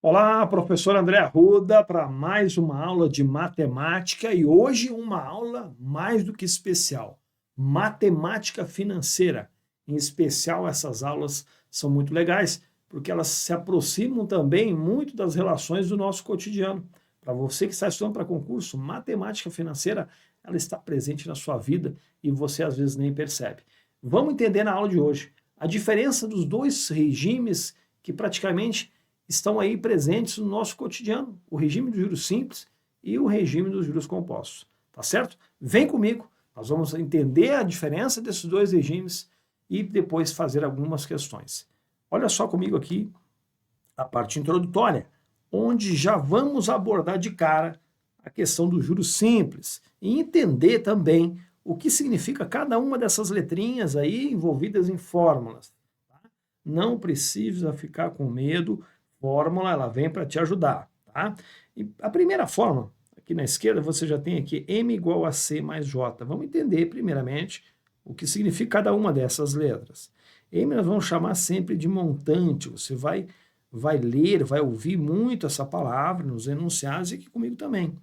Olá, professor André Arruda, para mais uma aula de matemática e hoje uma aula mais do que especial, matemática financeira. Em especial, essas aulas são muito legais porque elas se aproximam também muito das relações do nosso cotidiano. Para você que está estudando para concurso, matemática financeira, ela está presente na sua vida e você às vezes nem percebe. Vamos entender na aula de hoje a diferença dos dois regimes que praticamente estão aí presentes no nosso cotidiano, o regime dos juros simples e o regime dos juros compostos, tá certo? Vem comigo, nós vamos entender a diferença desses dois regimes e depois fazer algumas questões. Olha só comigo aqui a parte introdutória, onde já vamos abordar de cara a questão dos juros simples e entender também o que significa cada uma dessas letrinhas aí envolvidas em fórmulas. Tá? Não precisa ficar com medo, fórmula ela vem para te ajudar. Tá? E a primeira fórmula, aqui na esquerda, você já tem aqui M igual a C mais J. Vamos entender primeiramente o que significa cada uma dessas letras. M nós vamos chamar sempre de montante, você vai ler, vai ouvir muito essa palavra nos enunciados e aqui comigo também.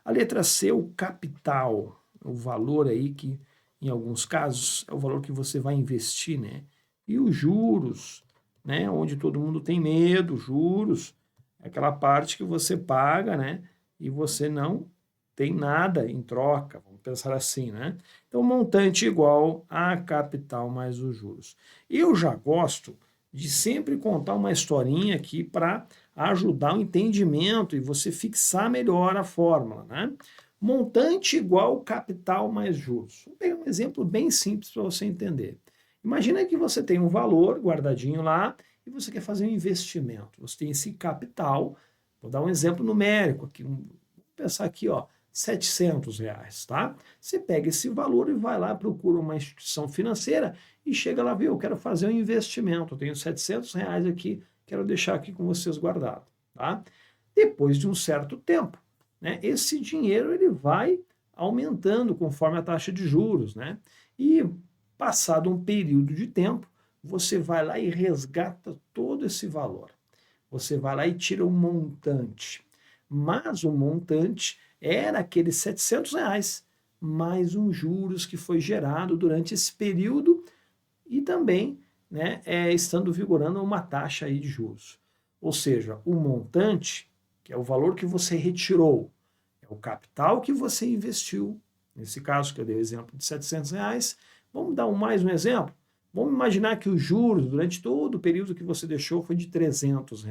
A letra C é o capital, o valor aí que, em alguns casos, é o valor que você vai investir, né? E os juros, né? Onde todo mundo tem medo, juros, é aquela parte que você paga, né? E você não tem nada em troca, vamos pensar assim, né? Então, montante igual a capital mais os juros. Eu já gosto de sempre contar uma historinha aqui para ajudar o entendimento e você fixar melhor a fórmula, né? Montante igual capital mais juros. Vou pegar um exemplo bem simples para você entender. Imagina que você tem um valor guardadinho lá e você quer fazer um investimento. Você tem esse capital, vou dar um exemplo numérico aqui, vou pensar aqui, ó, R$ 700, tá? Você pega esse valor e vai lá, procura uma instituição financeira e chega lá, viu, eu quero fazer um investimento, eu tenho R$ 700 aqui, quero deixar aqui com vocês guardado, tá? Depois de um certo tempo, né, esse dinheiro ele vai aumentando conforme a taxa de juros, né? E passado um período de tempo, você vai lá e resgata todo esse valor. Você vai lá e tira o montante. Mas o montante era aqueles R$ 700, mais um juros que foi gerado durante esse período e também, né, estando vigorando uma taxa aí de juros. Ou seja, o montante, que é o valor que você retirou, é o capital que você investiu, nesse caso que eu dei o exemplo de R$ 700, vamos dar mais um exemplo? Vamos imaginar que os juros, durante todo o período que você deixou, foi de R$ 300.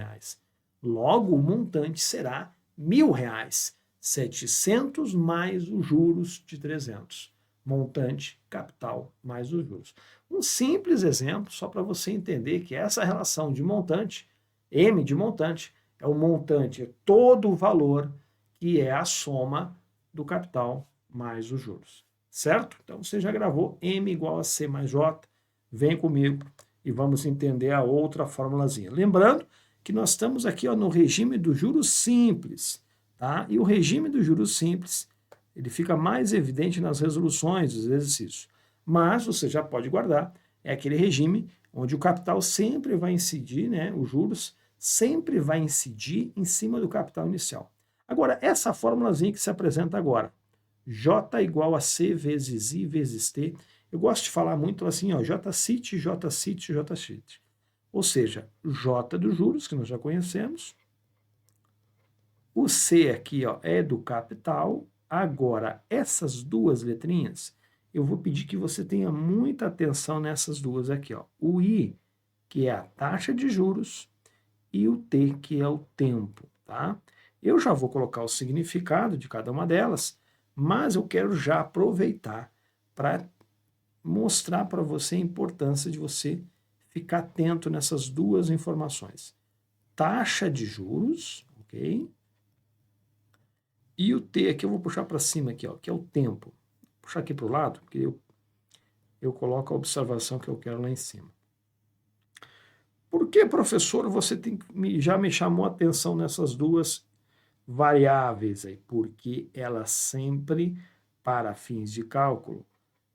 Logo, o montante será R$ 1.000. 700 mais os juros de 300. Montante, capital, mais os juros. Um simples exemplo, só para você entender que essa relação de montante, M de montante, é o montante, é todo o valor que é a soma do capital mais os juros. Certo? Então você já gravou M igual a C mais J. Vem comigo e vamos entender a outra formulazinha. Lembrando que nós estamos aqui ó, no regime dos juros simples. Tá? E o regime dos juros simples, ele fica mais evidente nas resoluções dos exercícios. Mas você já pode guardar, é aquele regime onde o capital sempre vai incidir, né, os juros sempre vai incidir em cima do capital inicial. Agora, essa formulazinha que se apresenta agora, J igual a C vezes I vezes T, eu gosto de falar muito assim, ó, J CIT, J CIT, J CIT. Ou seja, J dos juros, que nós já conhecemos, o C aqui ó, é do capital. Agora, essas duas letrinhas, eu vou pedir que você tenha muita atenção nessas duas aqui. Ó. O I, que é a taxa de juros, e o T, que é o tempo. Tá? Eu já vou colocar o significado de cada uma delas, mas eu quero já aproveitar para mostrar para você a importância de você ficar atento nessas duas informações. Taxa de juros, ok? E o T aqui eu vou puxar para cima aqui, ó, que é o tempo. Vou puxar aqui para o lado, porque eu coloco a observação que eu quero lá em cima. Por que, professor, você já me chamou a atenção nessas duas variáveis aí? Porque elas sempre, para fins de cálculo,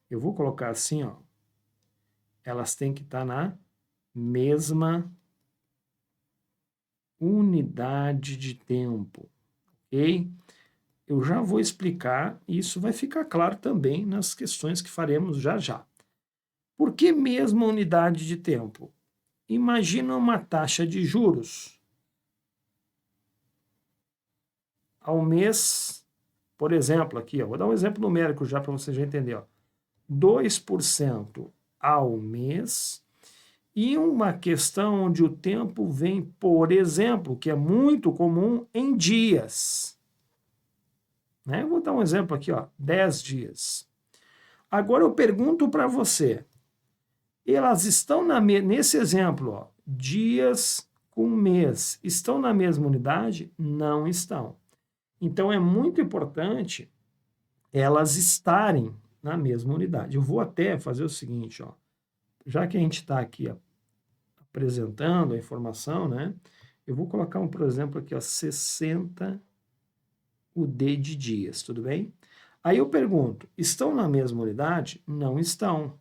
eu vou colocar assim, ó, elas têm que estar na mesma unidade de tempo, ok? Eu já vou explicar, e isso vai ficar claro também nas questões que faremos já já. Por que mesmo unidade de tempo? Imagina uma taxa de juros ao mês, por exemplo, aqui, ó, vou dar um exemplo numérico já para você já entender, ó, 2% ao mês, e uma questão onde o tempo vem, por exemplo, que é muito comum, em dias. Né? Eu vou dar um exemplo aqui, ó, 10 dias. Agora eu pergunto para você, elas estão nesse exemplo, ó, dias com mês, estão na mesma unidade? Não estão. Então é muito importante elas estarem na mesma unidade. Eu vou até fazer o seguinte, ó, já que a gente está aqui ó, apresentando a informação, né? Eu vou colocar por exemplo, aqui, ó, 60 o D de dias, tudo bem? Aí eu pergunto, estão na mesma unidade? Não estão,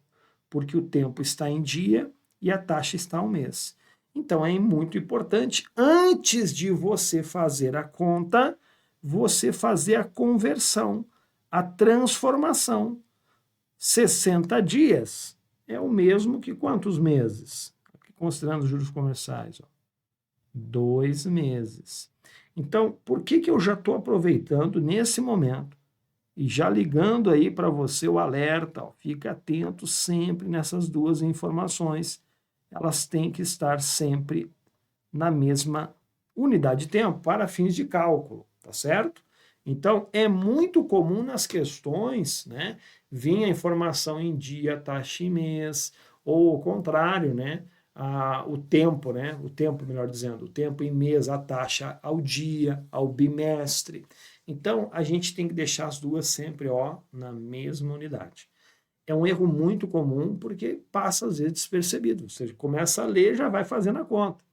porque o tempo está em dia e a taxa está ao mês. Então é muito importante, antes de você fazer a conta, você fazer a conversão, a transformação. 60 dias é o mesmo que quantos meses? Considerando os juros comerciais, ó. 2 meses. Então, por que eu já estou aproveitando nesse momento e já ligando aí para você o alerta, ó, fica atento sempre nessas duas informações, elas têm que estar sempre na mesma unidade de tempo para fins de cálculo, tá certo? Então, é muito comum nas questões, né, vir a informação em dia, taxa e mês, ou o contrário, né, o tempo, né, o tempo, melhor dizendo, o tempo em mês, a taxa ao dia, ao bimestre. Então, a gente tem que deixar as duas sempre, ó, na mesma unidade. É um erro muito comum porque passa às vezes despercebido. Você começa a ler, já vai fazendo a conta.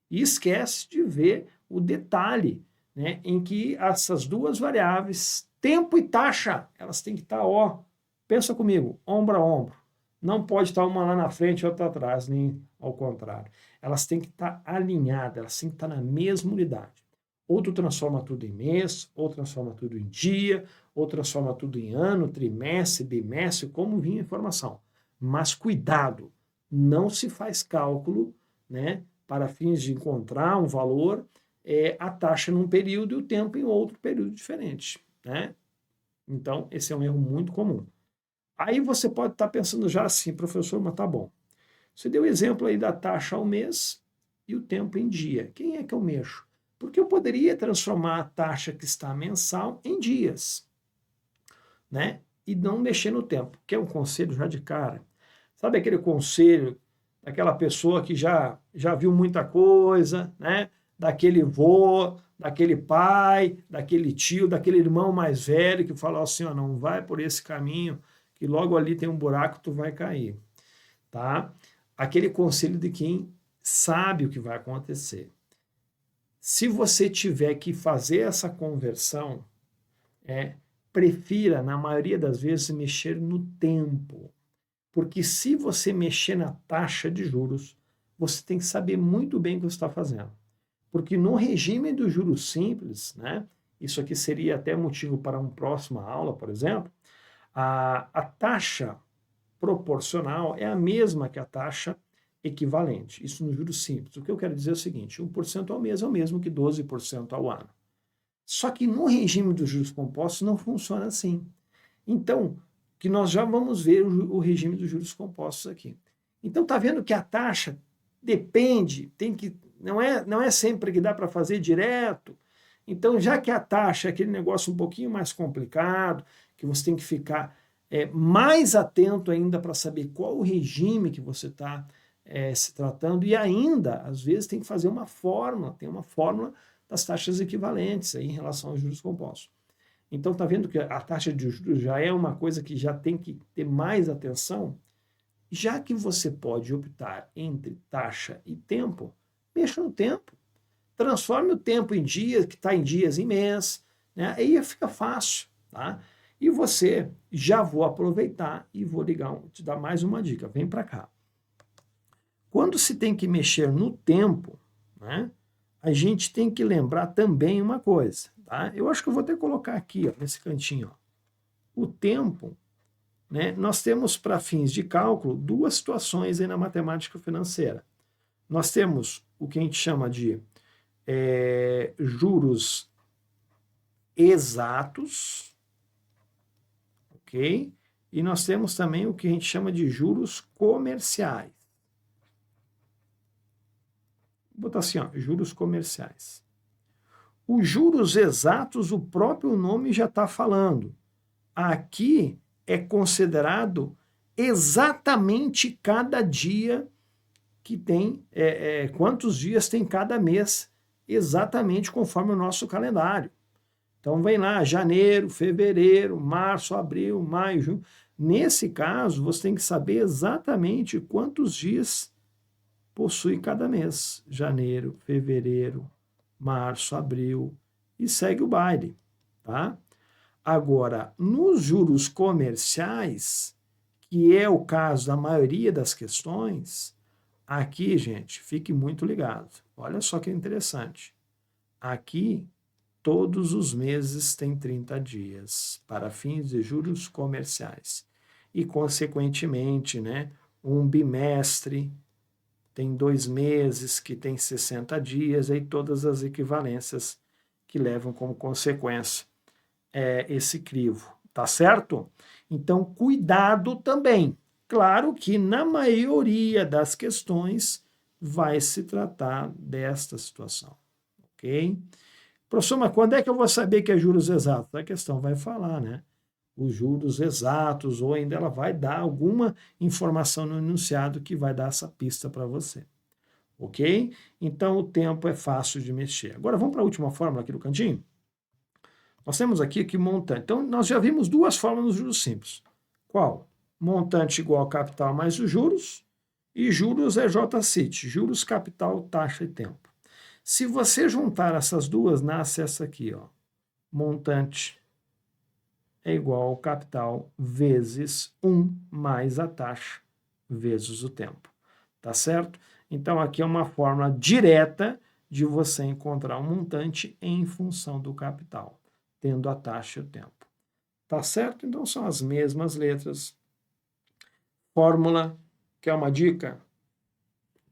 E esquece de ver o detalhe, né, em que essas duas variáveis, tempo e taxa, elas têm que estar, ó, pensa comigo, ombro a ombro. Não pode estar uma lá na frente e outra atrás, nem ao contrário. Elas têm que estar alinhadas, elas têm que estar na mesma unidade. Ou tu transforma tudo em mês, ou transforma tudo em dia, ou transforma tudo em ano, trimestre, bimestre, como vinha a informação. Mas cuidado, não se faz cálculo, né, para fins de encontrar um valor, a taxa num período e o tempo em outro período diferente, né? Então, esse é um erro muito comum. Aí você pode estar pensando já assim, professor, mas tá bom. Você deu o exemplo aí da taxa ao mês e o tempo em dia. Quem é que eu mexo? Porque eu poderia transformar a taxa que está mensal em dias, né? E não mexer no tempo, que é um conselho já de cara. Sabe aquele conselho daquela pessoa que já viu muita coisa, né? Daquele vô, daquele pai, daquele tio, daquele irmão mais velho que fala assim, ó, não vai por esse caminho, que logo ali tem um buraco, tu vai cair, tá? Aquele conselho de quem sabe o que vai acontecer. Se você tiver que fazer essa conversão, prefira, na maioria das vezes, mexer no tempo. Porque se você mexer na taxa de juros, você tem que saber muito bem o que você está fazendo. Porque no regime dos juros simples, né, isso aqui seria até motivo para uma próxima aula, por exemplo, a taxa proporcional é a mesma que a taxa equivalente. Isso no juros simples. O que eu quero dizer é o seguinte, 1% ao mês é o mesmo que 12% ao ano. Só que no regime dos juros compostos não funciona assim. Então, que nós já vamos ver o regime dos juros compostos aqui. Então, está vendo que a taxa depende, não é sempre que dá para fazer direto. Então, já que a taxa é aquele negócio um pouquinho mais complicado, que você tem que ficar mais atento ainda para saber qual o regime que você está se tratando, e ainda, às vezes, tem que fazer uma fórmula, tem uma fórmula das taxas equivalentes aí em relação aos juros compostos. Então, está vendo que a taxa de juros já é uma coisa que já tem que ter mais atenção? Já que você pode optar entre taxa e tempo, mexa no tempo. Transforme o tempo em dias, que está em dias, em mês, né? Aí fica fácil, tá? E você, já vou aproveitar e vou te dar mais uma dica, vem para cá. Quando se tem que mexer no tempo, né? a gente tem que lembrar também uma coisa, tá? Eu acho que eu vou até colocar aqui, ó, nesse cantinho, ó, o tempo, né? Nós temos, para fins de cálculo, duas situações aí na matemática financeira. Nós temos o que a gente chama de juros exatos, ok? E nós temos também o que a gente chama de juros comerciais. Vou botar assim, ó, juros comerciais. Os juros exatos, o próprio nome já está falando. Aqui é considerado exatamente cada dia que tem, quantos dias tem cada mês, exatamente conforme o nosso calendário. Então vem lá, janeiro, fevereiro, março, abril, maio, junho. Nesse caso, você tem que saber exatamente quantos dias possui cada mês. Janeiro, fevereiro, março, abril, e segue o baile, tá? Agora, nos juros comerciais, que é o caso da maioria das questões, aqui, gente, fique muito ligado. Olha só que interessante. Aqui, todos os meses têm 30 dias para fins de juros comerciais. E, consequentemente, né, um bimestre tem 2 meses que tem 60 dias, e todas as equivalências que levam como consequência esse crivo, tá certo? Então, cuidado também. Claro que na maioria das questões vai se tratar desta situação, ok? Professor, mas quando é que eu vou saber que é juros exatos? A questão vai falar, né? Os juros exatos, ou ainda ela vai dar alguma informação no enunciado que vai dar essa pista para você, ok? Então, o tempo é fácil de mexer. Agora, vamos para a última fórmula aqui do cantinho? Nós temos aqui que montante. Então, nós já vimos duas fórmulas dos juros simples. Qual? Montante igual a capital mais os juros, e juros é J-CIT, juros, capital, taxa e tempo. Se você juntar essas duas, nasce essa aqui, ó. Montante é igual ao capital vezes 1 mais a taxa vezes o tempo. Tá certo? Então, aqui é uma fórmula direta de você encontrar um montante em função do capital, tendo a taxa e o tempo. Tá certo? Então, são as mesmas letras. Fórmula, quer uma dica?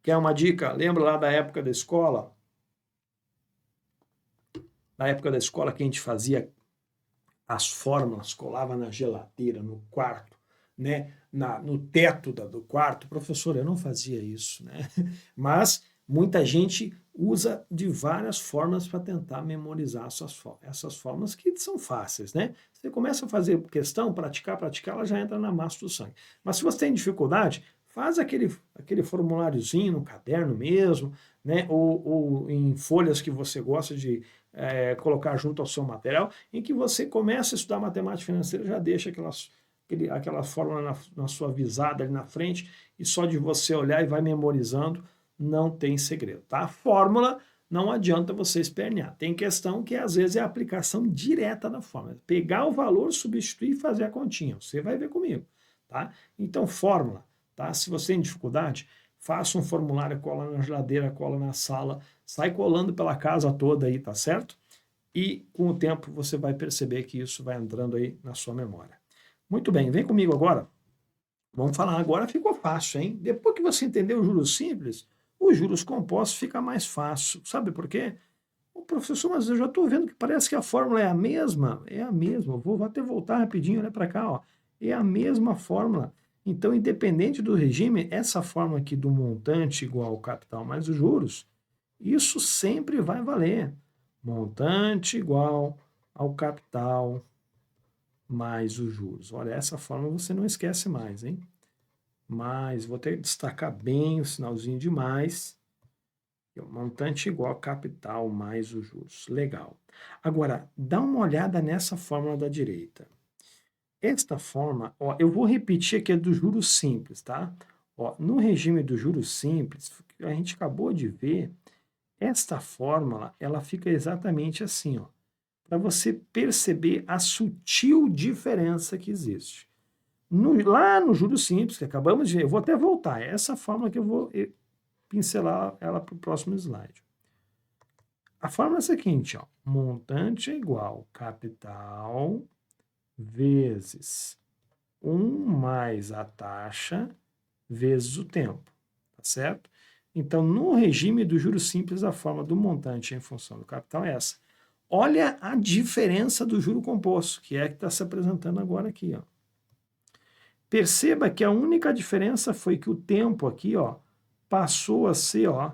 Quer uma dica? Lembra lá da época da escola? Na época da escola que a gente fazia as fórmulas, colava na geladeira, no quarto, né? No teto do quarto. Professor, eu não fazia isso, né? Mas muita gente usa de várias formas para tentar memorizar essas fórmulas que são fáceis, né? Você começa a fazer questão, praticar, ela já entra na massa do sangue. Mas se você tem dificuldade, faz aquele formuláriozinho no caderno mesmo, né? Ou em folhas que você gosta de colocar junto ao seu material, em que você começa a estudar matemática financeira, já deixa aquela fórmula na sua visada ali na frente, e só de você olhar e vai memorizando, não tem segredo, tá? Fórmula, não adianta você espernear. Tem questão que às vezes é a aplicação direta da fórmula. Pegar o valor, substituir e fazer a continha. Você vai ver comigo, tá? Então, fórmula, tá? Se você tem dificuldade, faça um formulário, cola na geladeira, cola na sala, sai colando pela casa toda aí, tá certo? E com o tempo você vai perceber que isso vai entrando aí na sua memória. Muito bem, vem comigo agora. Vamos falar agora, ficou fácil, hein? Depois que você entendeu os juros simples, os juros compostos fica mais fácil. Sabe por quê? Ô, professor, mas eu já estou vendo que parece que a fórmula é a mesma. É a mesma. Vou até voltar rapidinho, olha para cá, ó. É a mesma fórmula. Então, independente do regime, essa fórmula aqui do montante igual ao capital mais os juros, isso sempre vai valer. Montante igual ao capital mais os juros. Olha, essa fórmula você não esquece mais, hein? Mas vou ter que destacar bem o sinalzinho de mais. Montante igual a capital mais os juros. Legal. Agora, dá uma olhada nessa fórmula da direita. Esta forma, ó, eu vou repetir aqui, é dos juros simples, tá? Ó, no regime dos juros simples, a gente acabou de ver, esta fórmula, ela fica exatamente assim, ó, para você perceber a sutil diferença que existe. Lá no juros simples, que acabamos de ver, eu vou até voltar, é essa fórmula que eu vou pincelar ela para o próximo slide. A fórmula é a seguinte, ó, montante é igual capital vezes 1 mais a taxa vezes o tempo, tá certo? Então, no regime do juros simples, a forma do montante em função do capital é essa. Olha a diferença do juro composto, que é a que está se apresentando agora aqui, ó. Perceba que a única diferença foi que o tempo aqui, ó, passou a ser, ó,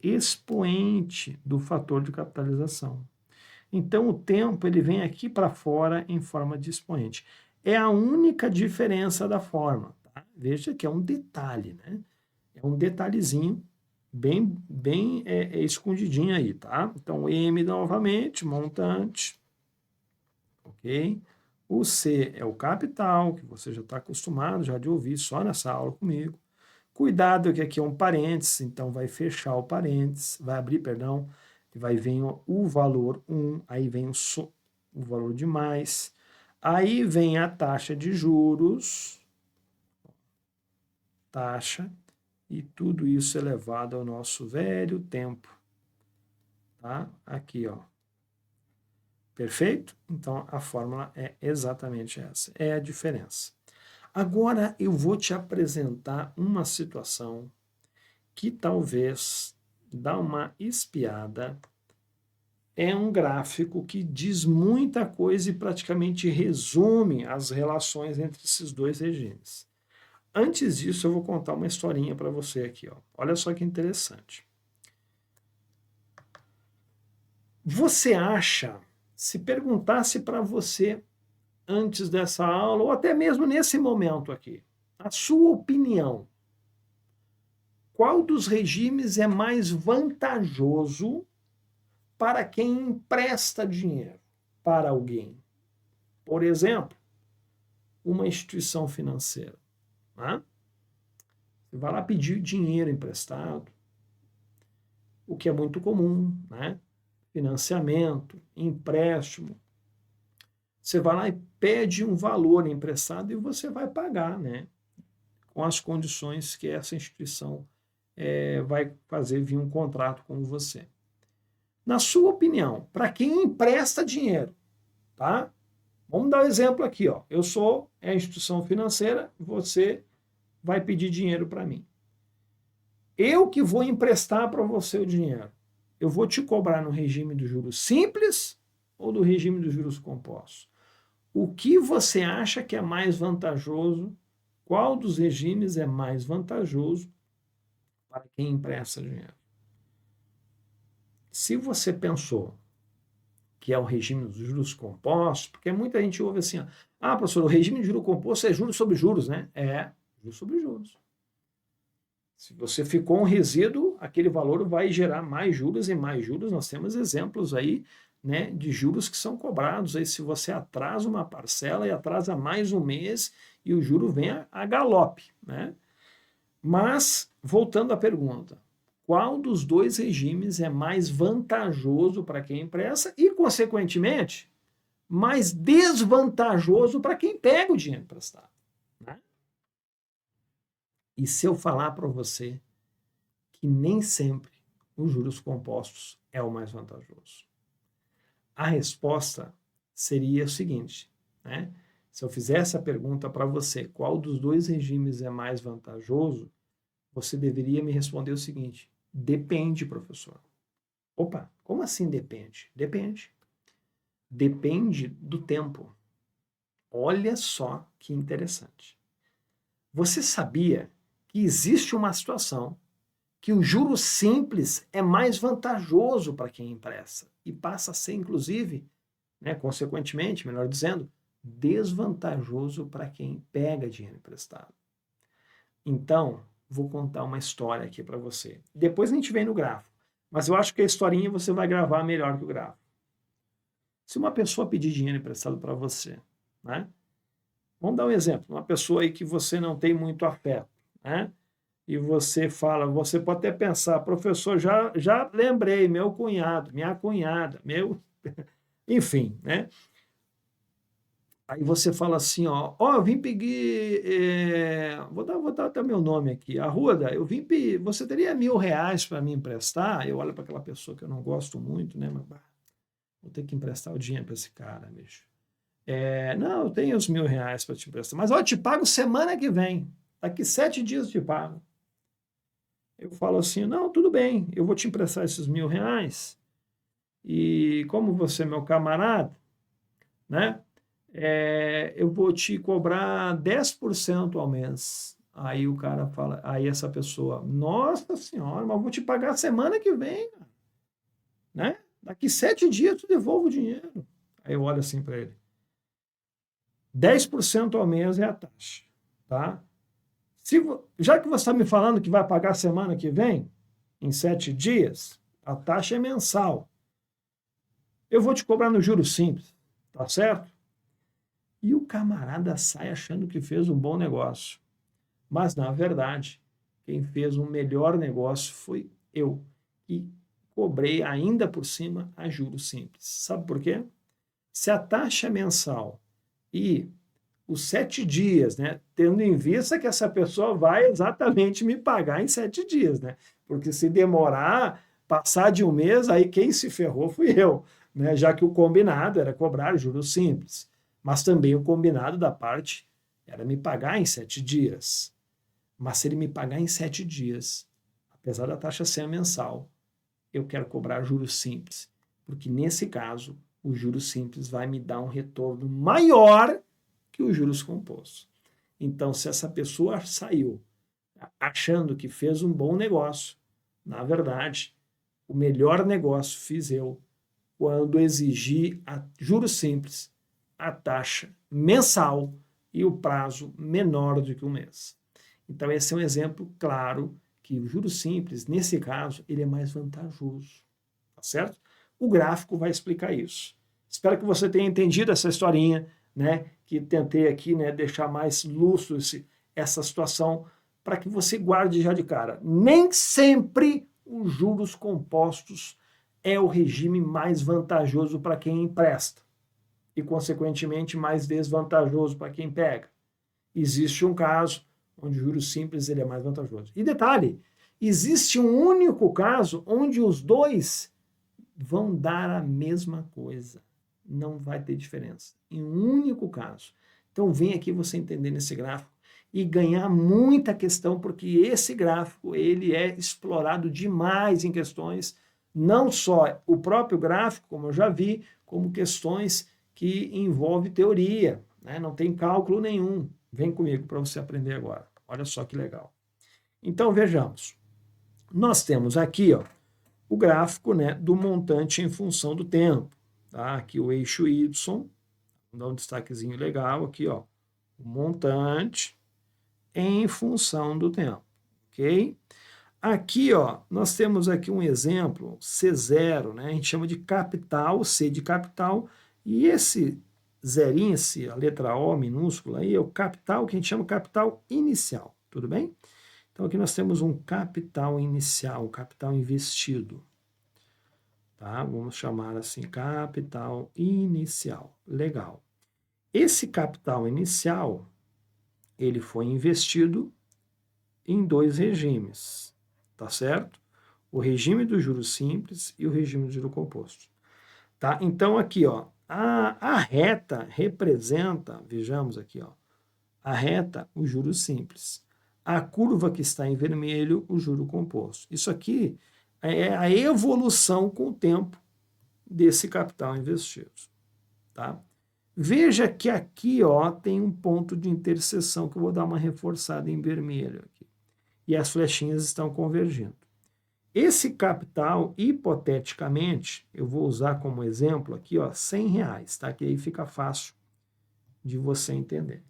expoente do fator de capitalização. Então, o tempo ele vem aqui para fora em forma de expoente. É a única diferença da forma. Tá? Veja que é um detalhe, né? É um detalhezinho bem escondidinho aí, tá? Então, M novamente, montante, ok? O C é o capital, que você já está acostumado já de ouvir só nessa aula comigo. Cuidado que aqui é um parênteses, então vai fechar o parênteses, vai abrir, perdão, e vai vir o valor 1, aí vem o valor de mais, aí vem a taxa de juros, taxa, e tudo isso elevado ao nosso velho tempo, tá? Aqui, ó. Perfeito? Então, a fórmula é exatamente essa, é a diferença. Agora, eu vou te apresentar uma situação que talvez dá uma espiada. É um gráfico que diz muita coisa e praticamente resume as relações entre esses dois regimes. Antes disso, eu vou contar uma historinha para você aqui. Ó. Olha só que interessante. Você acha, se perguntasse para você antes dessa aula, ou até mesmo nesse momento aqui, a sua opinião, qual dos regimes é mais vantajoso para quem empresta dinheiro para alguém? Por exemplo, uma instituição financeira. Né? Você vai lá pedir dinheiro emprestado, o que é muito comum, né? Financiamento, empréstimo. Você vai lá e pede um valor emprestado e você vai pagar, né? Com as condições que essa instituição vai fazer vir um contrato com você. Na sua opinião, para quem empresta dinheiro, tá? Vamos dar um exemplo aqui, ó. Eu sou a instituição financeira, você vai pedir dinheiro para mim. Eu que vou emprestar para você o dinheiro, eu vou te cobrar no regime dos juros simples ou do regime dos juros compostos? O que você acha que é mais vantajoso? Qual dos regimes é mais vantajoso para quem empresta dinheiro? Se você pensou que é o regime dos juros compostos, porque muita gente ouve assim, ah, professor, o regime de juros compostos é juros sobre juros, né? É, juros sobre juros. Se você ficou um resíduo, aquele valor vai gerar mais juros e mais juros. Nós temos exemplos aí, né, de juros que são cobrados. Aí, se você atrasa uma parcela e atrasa mais um mês e o juro vem a galope, né? Mas, voltando à pergunta, qual dos dois regimes é mais vantajoso para quem empresta e, consequentemente, mais desvantajoso para quem pega o dinheiro emprestado? Né? E se eu falar para você que nem sempre os juros compostos é o mais vantajoso? A resposta seria o seguinte, né? Se eu fizesse a pergunta para você, qual dos dois regimes é mais vantajoso, você deveria me responder o seguinte: depende, professor. Opa, como assim depende? Depende. Depende do tempo. Olha só que interessante. Você sabia que existe uma situação que o juro simples é mais vantajoso para quem empresta e passa a ser, inclusive, né, consequentemente, melhor dizendo, desvantajoso para quem pega dinheiro emprestado? Então, vou contar uma história aqui para você. Depois a gente vem no gráfico, mas eu acho que a historinha você vai gravar melhor que o gráfico. Se uma pessoa pedir dinheiro emprestado para você, né? Vamos dar um exemplo, uma pessoa aí que você não tem muito afeto, né? E você fala, você pode até pensar, professor, já lembrei, meu cunhado, minha cunhada, meu... Enfim, né? Aí você fala assim, ó, eu vim pedir, vou dar até meu nome aqui, Arruda, você teria R$ 1.000 para me emprestar? Eu olho para aquela pessoa que eu não gosto muito, né, mas vou ter que emprestar o dinheiro para esse cara, bicho. Não, eu tenho os R$ 1.000 para te emprestar, mas ó, eu te pago semana que vem, daqui 7 dias eu te pago. Eu falo assim, não, tudo bem, eu vou te emprestar esses R$ 1.000 e como você é meu camarada, né? Eu vou te cobrar 10% ao mês. Aí o cara fala, aí essa pessoa, nossa senhora, mas eu vou te pagar semana que vem, né? Daqui 7 dias tu devolve o dinheiro. Aí eu olho assim para ele. 10% ao mês é a taxa, tá? Já que você está me falando que vai pagar semana que vem, em 7 dias, a taxa é mensal. Eu vou te cobrar no juro simples, tá certo? E o camarada sai achando que fez um bom negócio. Mas, na verdade, quem fez um melhor negócio foi eu. E cobrei ainda por cima a juros simples. Sabe por quê? Se a taxa é mensal e os 7 dias, né, tendo em vista que essa pessoa vai exatamente me pagar em 7 dias, né? Porque se demorar, passar de um mês, aí quem se ferrou fui eu, né? Já que o combinado era cobrar juros simples. Mas também o combinado da parte era me pagar em 7 dias. Mas se ele me pagar em 7 dias, apesar da taxa ser mensal, eu quero cobrar juros simples. Porque nesse caso, o juros simples vai me dar um retorno maior que os juros compostos. Então, se essa pessoa saiu achando que fez um bom negócio, na verdade, o melhor negócio fiz eu quando exigi a juros simples, a taxa mensal e o prazo menor do que um mês. Então, esse é um exemplo claro que o juros simples, nesse caso, ele é mais vantajoso, tá certo? O gráfico vai explicar isso. Espero que você tenha entendido essa historinha, né? Que tentei aqui, né, deixar mais lúcido essa situação para que você guarde já de cara. Nem sempre os juros compostos é o regime mais vantajoso para quem empresta e, consequentemente, mais desvantajoso para quem pega. Existe um caso onde o juros simples ele é mais vantajoso. E detalhe, existe um único caso onde os dois vão dar a mesma coisa. Não vai ter diferença. Em um único caso. Então vem aqui você entender nesse gráfico e ganhar muita questão, porque esse gráfico ele é explorado demais em questões, não só o próprio gráfico, como eu já vi, como questões que envolvem teoria, né? Não tem cálculo nenhum. Vem comigo para você aprender agora. Olha só que legal. Então vejamos. Nós temos aqui, ó, o gráfico, né, do montante em função do tempo. Tá? Aqui o eixo Y, vou dar um destaquezinho legal aqui, ó, o montante em função do tempo, ok? Aqui, ó, nós temos aqui um exemplo, C0, né? A gente chama de capital, C de capital, e esse zerinho, a letra O minúscula aí, é o capital que a gente chama de capital inicial, tudo bem? Então aqui nós temos um capital inicial, um capital investido. Tá? Vamos chamar assim, capital inicial. Legal. Esse capital inicial, ele foi investido em 2 regimes, tá certo? O regime do juros simples e o regime do juro composto. Tá? Então aqui, ó, a reta representa, vejamos aqui, ó, a reta, o juros simples. A curva que está em vermelho, o juro composto. Isso aqui é a evolução com o tempo desse capital investido, tá? Veja que aqui, ó, tem um ponto de interseção que eu vou dar uma reforçada em vermelho aqui. E as flechinhas estão convergindo. Esse capital, hipoteticamente, eu vou usar como exemplo aqui, ó, R$ 100, tá? Que aí fica fácil de você entender.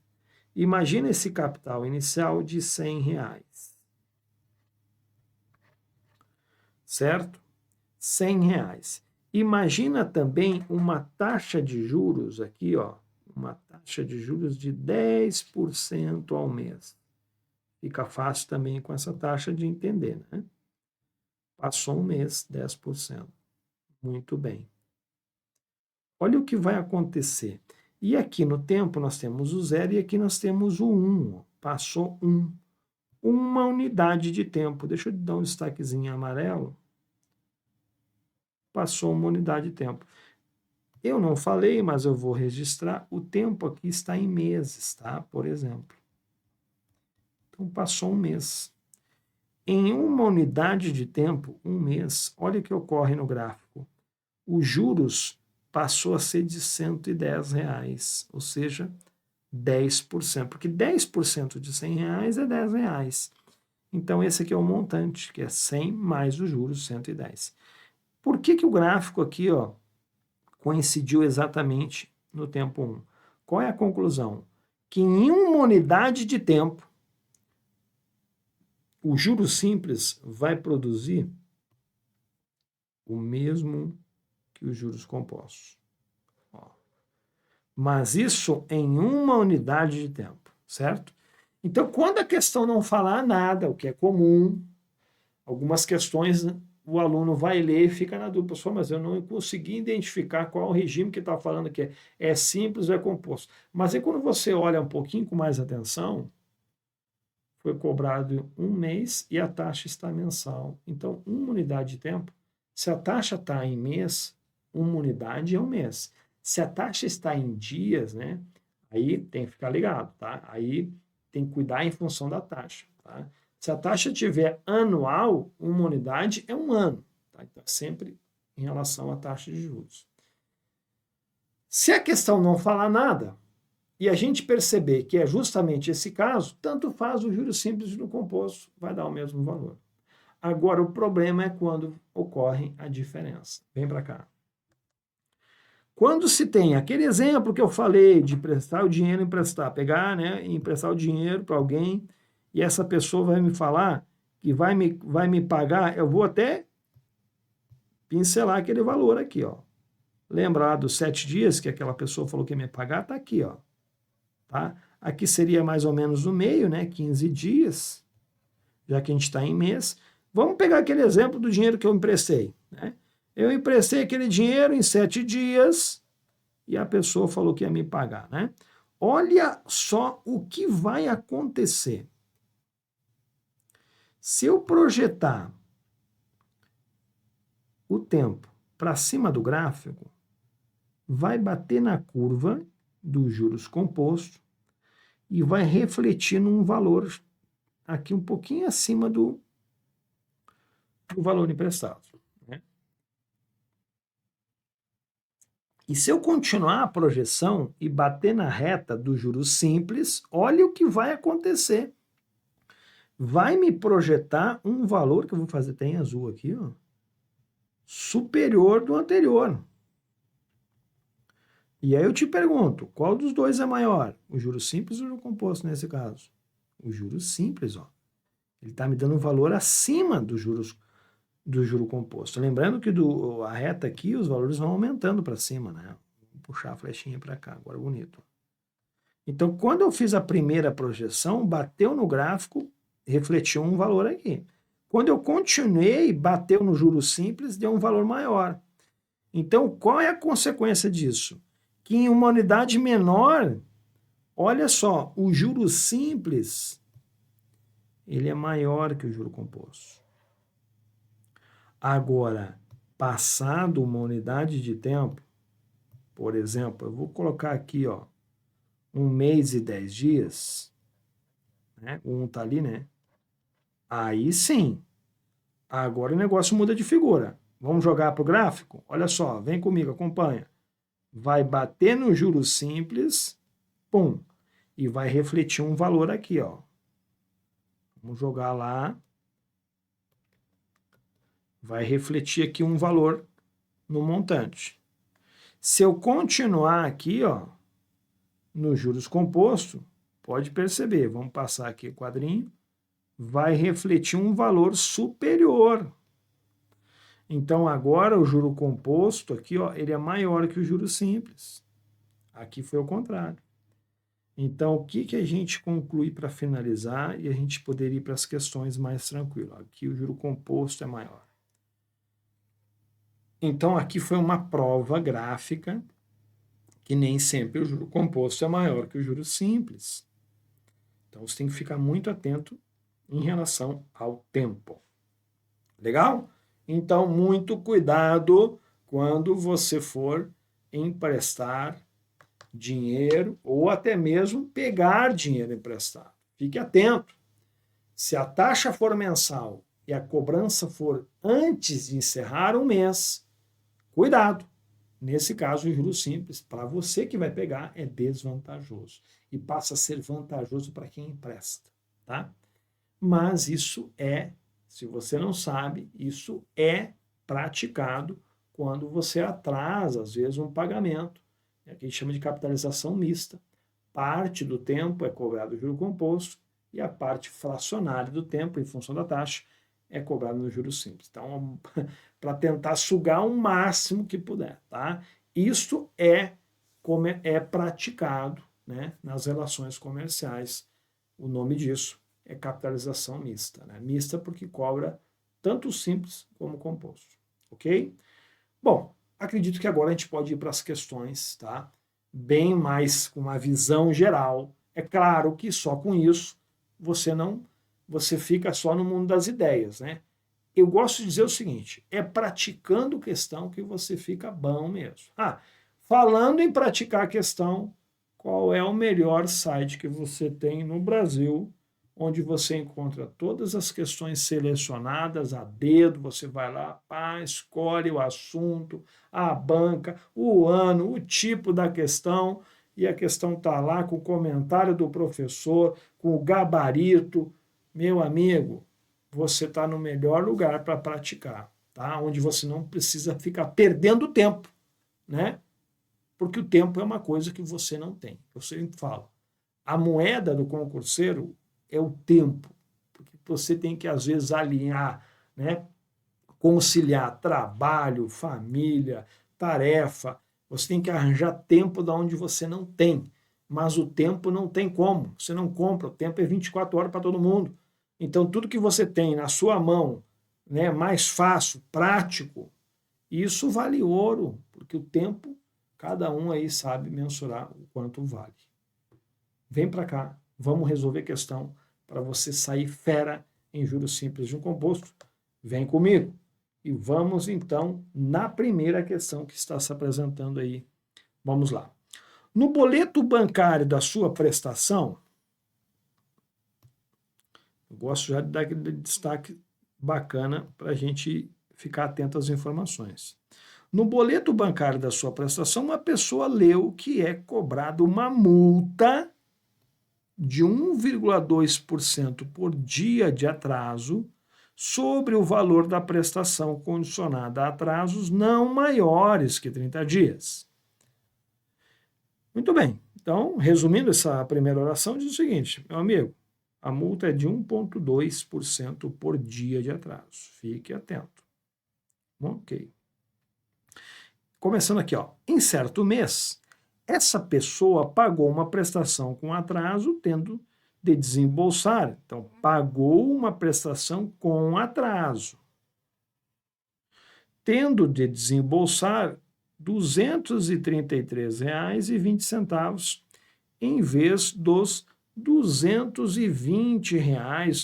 Imagina esse capital inicial de R$ 100. Certo? R$ 100. Imagina também uma taxa de juros aqui, ó, uma taxa de juros de 10% ao mês. Fica fácil também com essa taxa de entender, né? Passou um mês, 10%. Muito bem. Olha o que vai acontecer. E aqui no tempo nós temos o 0 e aqui nós temos o 1. Passou 1. Uma unidade de tempo. Deixa eu dar um destaquezinho em amarelo. Passou uma unidade de tempo. Eu não falei, mas eu vou registrar. O tempo aqui está em meses, tá? Por exemplo. Então, passou um mês. Em uma unidade de tempo, um mês, olha o que ocorre no gráfico. Os juros passou a ser de R$110, ou seja, 10%, porque 10% de R$100 é R$10. Então, esse aqui é o montante, que é 100 mais os juros, 110. Por que o gráfico aqui coincidiu exatamente no tempo 1? Qual é a conclusão? Que em uma unidade de tempo, o juros simples vai produzir o mesmo que os juros compostos. Mas isso em uma unidade de tempo, certo? Então, quando a questão não falar nada, o que é comum, algumas questões o aluno vai ler e fica na dúvida, professor, mas eu não consegui identificar qual o regime que está falando que é simples ou é composto. Mas aí quando você olha um pouquinho com mais atenção, foi cobrado um mês e a taxa está mensal. Então, uma unidade de tempo, se a taxa está em mês, uma unidade é um mês. Se a taxa está em dias, né, aí tem que ficar ligado, tá? Aí tem que cuidar em função da taxa, tá? Se a taxa tiver anual, uma unidade é um ano, tá? Então, é sempre em relação à taxa de juros. Se a questão não falar nada, e a gente perceber que é justamente esse caso, tanto faz o juros simples e o composto, vai dar o mesmo valor. Agora, o problema é quando ocorre a diferença. Vem para cá. Quando se tem aquele exemplo que eu falei de emprestar o dinheiro, pegar, né, e emprestar o dinheiro para alguém, e essa pessoa vai me falar que vai me pagar, eu vou até pincelar aquele valor aqui, ó. Lembra lá dos 7 dias que aquela pessoa falou que ia me pagar? Tá aqui, ó. Tá? Aqui seria mais ou menos no meio, né? 15 dias, já que a gente está em mês. Vamos pegar aquele exemplo do dinheiro que eu emprestei. Né? Eu emprestei aquele dinheiro em 7 dias e a pessoa falou que ia me pagar. Né? Olha só o que vai acontecer. Se eu projetar o tempo para cima do gráfico, vai bater na curva dos juros compostos e vai refletir num valor aqui um pouquinho acima do valor emprestado. Né? E se eu continuar a projeção e bater na reta do juros simples, olha o que vai acontecer. Vai me projetar um valor, que eu vou fazer até em azul aqui, ó, superior do anterior. E aí eu te pergunto, qual dos dois é maior? O juros simples ou o juros composto nesse caso? O juros simples, ó. Ele está me dando um valor acima do juro composto. Lembrando que a reta aqui, os valores vão aumentando para cima, né? Vou puxar a flechinha para cá, agora bonito. Então, quando eu fiz a primeira projeção, bateu no gráfico, refletiu um valor aqui. Quando eu continuei, bateu no juros simples, deu um valor maior. Então, qual é a consequência disso? Que em uma unidade menor, olha só, o juros simples, ele é maior que o juro composto. Agora, passado uma unidade de tempo, por exemplo, eu vou colocar aqui, ó, 1 mês e 10 dias, né? O 1 tá ali, né? Aí sim, agora o negócio muda de figura. Vamos jogar para o gráfico? Olha só, vem comigo, acompanha. Vai bater no juros simples, pum, e vai refletir um valor aqui, ó. Vamos jogar lá. Vai refletir aqui um valor no montante. Se eu continuar aqui, ó, nos juros compostos, pode perceber, vamos passar aqui o quadrinho, vai refletir um valor superior. Então, agora o juro composto aqui, ó, ele é maior que o juro simples. Aqui foi o contrário. Então, o que a gente conclui para finalizar e a gente poder ir para as questões mais tranquilas? Aqui o juro composto é maior. Então, aqui foi uma prova gráfica E nem sempre o juro composto é maior que o juro simples. Então você tem que ficar muito atento em relação ao tempo. Legal? Então, muito cuidado quando você for emprestar dinheiro ou até mesmo pegar dinheiro emprestado. Fique atento. Se a taxa for mensal e a cobrança for antes de encerrar um mês, cuidado. Nesse caso, o juros simples, para você que vai pegar, é desvantajoso. E passa a ser vantajoso para quem empresta, tá? Mas isso se você não sabe, isso é praticado quando você atrasa, às vezes, um pagamento. É o que a gente chama de capitalização mista. Parte do tempo é cobrado juro composto e a parte fracionária do tempo, em função da taxa, é cobrado no juros simples. Então, para tentar sugar o máximo que puder, tá? Isso como é praticado, né, nas relações comerciais. O nome disso é capitalização mista, né? Mista porque cobra tanto o simples como o composto, ok? Bom, acredito que agora a gente pode ir para as questões, tá? Bem mais com uma visão geral. É claro que só com isso você fica só no mundo das ideias, né? Eu gosto de dizer o seguinte, é praticando questão que você fica bom mesmo. Falando em praticar questão, qual é o melhor site que você tem no Brasil, onde você encontra todas as questões selecionadas a dedo, você vai lá, escolhe o assunto, a banca, o ano, o tipo da questão, e a questão está lá com o comentário do professor, com o gabarito. Meu amigo, você está no melhor lugar para praticar, tá? Onde você não precisa ficar perdendo tempo, né? Porque o tempo é uma coisa que você não tem. Eu sempre falo, a moeda do concurseiro é o tempo, porque você tem que, às vezes, alinhar, né? Conciliar trabalho, família, tarefa. Você tem que arranjar tempo da onde você não tem. Mas o tempo não tem como. Você não compra. O tempo é 24 horas para todo mundo. Então, tudo que você tem na sua mão, né, mais fácil, prático, isso vale ouro, porque o tempo, cada um aí sabe mensurar o quanto vale. Vem para cá, vamos resolver questão para você sair fera em juros simples de um composto. Vem comigo. E vamos, então, na primeira questão que está se apresentando aí. Vamos lá. No boleto bancário da sua prestação, eu gosto já de dar aquele destaque bacana para a gente ficar atento às informações. No boleto bancário da sua prestação, uma pessoa leu que é cobrada uma multa de 1,2% por dia de atraso sobre o valor da prestação condicionada a atrasos não maiores que 30 dias. Muito bem. Então, resumindo essa primeira oração, diz o seguinte, meu amigo, a multa é de 1,2% por dia de atraso. Fique atento. Ok. Começando aqui, ó. Em certo mês, essa pessoa pagou uma prestação com atraso, tendo de desembolsar. Então, pagou uma prestação com atraso, tendo de desembolsar R$ 233,20 em vez dos R$ 220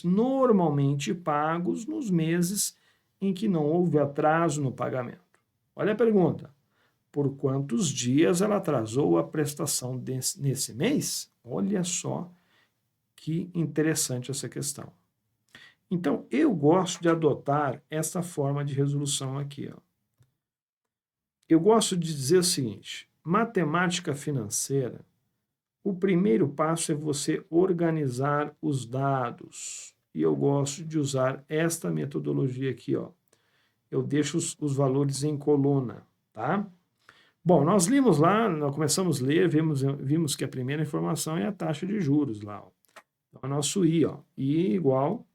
normalmente pagos nos meses em que não houve atraso no pagamento. Olha a pergunta. Por quantos dias ela atrasou a prestação nesse mês? Olha só que interessante essa questão. Então, eu gosto de adotar essa forma de resolução aqui. Ó. Eu gosto de dizer o seguinte, matemática financeira, o primeiro passo é você organizar os dados. E eu gosto de usar esta metodologia aqui. Ó. Eu deixo os valores em coluna, tá? Bom, nós limos lá, nós começamos a ler, vimos que a primeira informação é a taxa de juros lá. Ó. Então, é nosso I, ó, I igual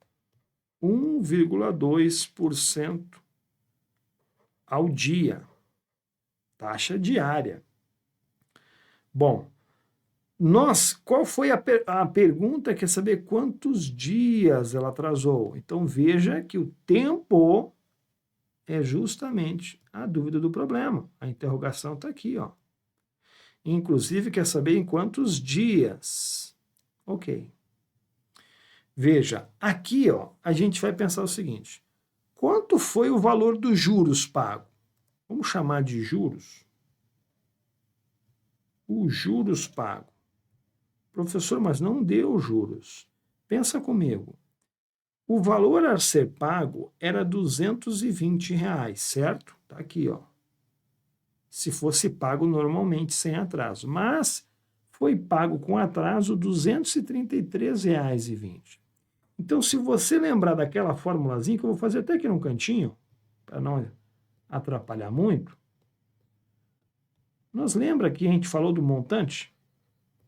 1,2% ao dia, taxa diária. Bom, qual foi a pergunta? Quer saber quantos dias ela atrasou? Então, veja que o tempo é justamente a dúvida do problema. A interrogação está aqui, ó. Inclusive, quer saber em quantos dias. Ok. Veja, aqui ó, a gente vai pensar o seguinte. Quanto foi o valor dos juros pago? Vamos chamar de juros. Os juros pago. Professor, mas não deu juros. Pensa comigo. O valor a ser pago era R$ 220, certo? Está aqui, ó. Se fosse pago normalmente, sem atraso. Mas foi pago com atraso R$ 233,20. Então, se você lembrar daquela formulazinha, que eu vou fazer até aqui no cantinho, para não atrapalhar muito, nós lembra que a gente falou do montante?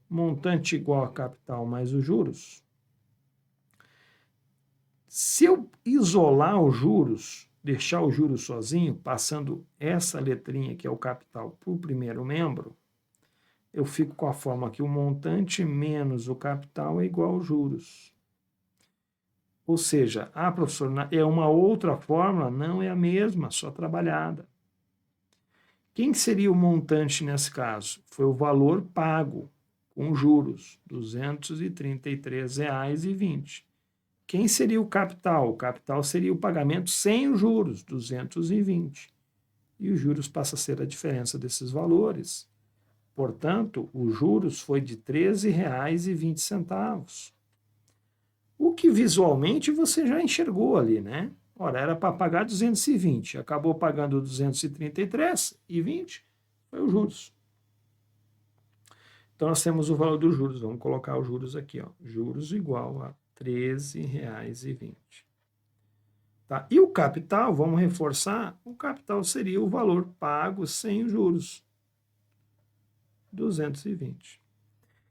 Montante igual a capital mais os juros. Se eu isolar os juros, deixar os juros sozinho, passando essa letrinha que é o capital para o primeiro membro, eu fico com a forma que o montante menos o capital é igual aos juros. Ou seja, professor, é uma outra fórmula? Não é a mesma, só trabalhada. Quem seria o montante nesse caso? Foi o valor pago com juros, R$ 233,20. Quem seria o capital? O capital seria o pagamento sem os juros, 220. E os juros passa a ser a diferença desses valores. Portanto, os juros foi de R$ 13,20. O que visualmente você já enxergou ali, né? Ora, era para pagar 220, acabou pagando 233,20, foi os juros. Então, nós temos o valor dos juros. Vamos colocar os juros aqui, ó. Juros igual a R$ 13,20. Tá? E o capital, vamos reforçar, o capital seria o valor pago sem os juros. 220.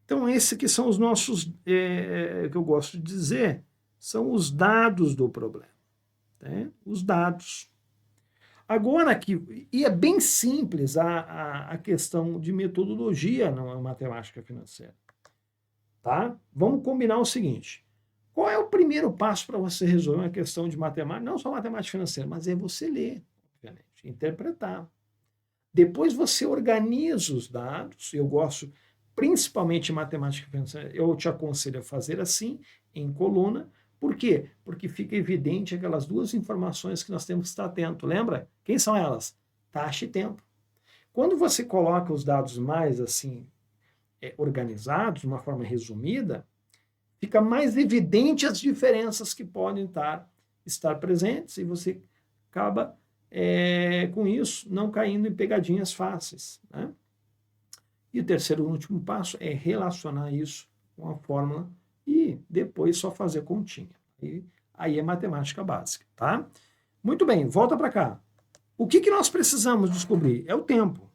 Então, esses que são os nossos, que eu gosto de dizer, são os dados do problema. Né? Os dados. Agora aqui, e é bem simples a questão de metodologia na matemática financeira. Tá? Vamos combinar o seguinte. Qual é o primeiro passo para você resolver uma questão de matemática? Não só matemática financeira, mas é você ler, obviamente, interpretar. Depois você organiza os dados. Eu gosto, principalmente em matemática financeira, eu te aconselho a fazer assim, em coluna. Por quê? Porque fica evidente aquelas duas informações que nós temos que estar atento. Lembra? Quem são elas? Taxa e tempo. Quando você coloca os dados mais assim organizados, de uma forma resumida, fica mais evidente as diferenças que podem estar presentes e você acaba, com isso, não caindo em pegadinhas fáceis. Né? E o terceiro e último passo é relacionar isso com a fórmula e depois só fazer continha. Aí é matemática básica, tá? Muito bem, volta para cá. O que nós precisamos descobrir? É o tempo.